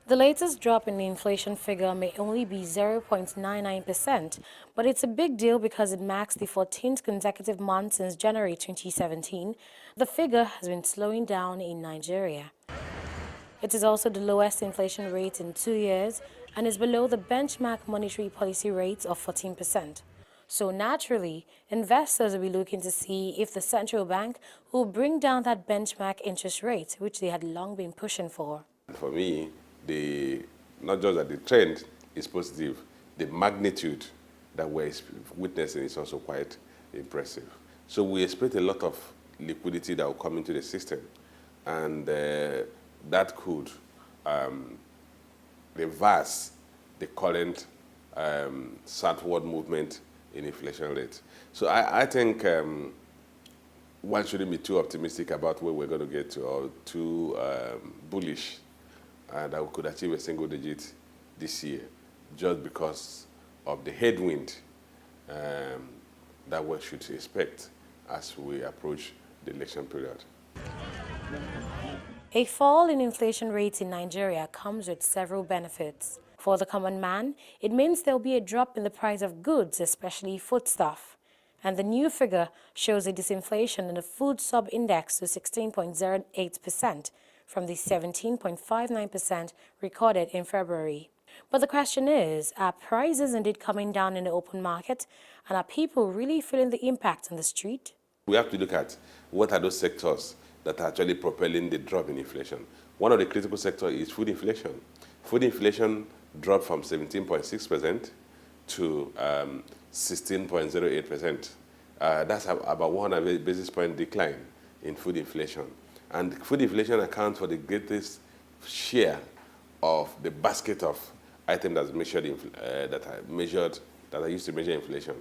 The latest drop in the inflation figure may only be 0.99%, but it's a big deal because it marks the 14th consecutive month since January 2017. The figure has been slowing down in Nigeria. It is also the lowest inflation rate in 2 years and is below the benchmark monetary policy rate of 14%. So naturally, investors will be looking to see if the central bank will bring down that benchmark interest rate, which they had long been pushing for. For me, not just that the trend is positive, the magnitude that we're witnessing is also quite impressive. So we expect a lot of liquidity that will come into the system, and that could reverse the current southward movement in inflation rate. So I think one shouldn't be too optimistic about where we're going to get to, or too bullish that we could achieve a single digit this year, just because of the headwind that we should expect as we approach the election period. A fall in inflation rates in Nigeria comes with several benefits. For the common man, it means there will be a drop in the price of goods, especially foodstuff. And the new figure shows a disinflation in the food sub-index to 16.08% from the 17.59% recorded in February. But the question is, are prices indeed coming down in the open market, and are people really feeling the impact on the street? We have to look at what are those sectors that are actually propelling the drop in inflation. One of the critical sectors is food inflation. Food inflation dropped from 17.6% to 16.08%. That's about 100 basis point decline in food inflation. And food inflation accounts for the greatest share of the basket of items that's that are used to measure inflation.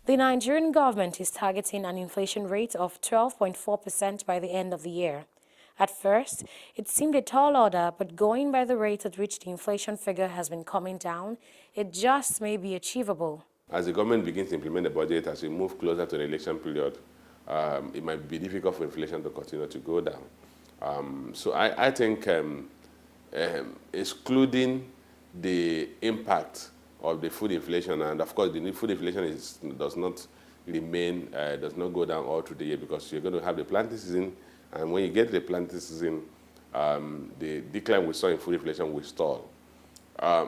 The Nigerian government is targeting an inflation rate of 12.4% by the end of the year. At first, it seemed a tall order, but going by the rate at which the inflation figure has been coming down, it just may be achievable. As the government begins to implement the budget, as we move closer to the election period, it might be difficult for inflation to continue to go down. So I think excluding the impact of the food inflation, and of course the food inflation does not go down all through the year, because you're going to have the planting season, and when you get the planting season, the decline we saw in food inflation will stall.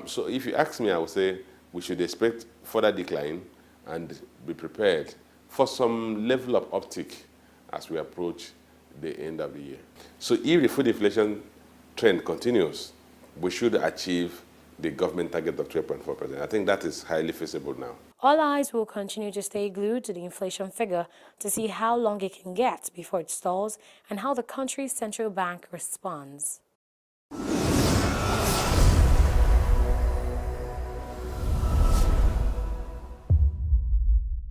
So if you ask me, I would say we should expect further decline and be prepared for some level of uptick as we approach the end of the year. So if the food inflation trend continues, we should achieve the government target of 12.4%. I think that is highly feasible now. All eyes will continue to stay glued to the inflation figure to see how long it can get before it stalls and how the country's central bank responds.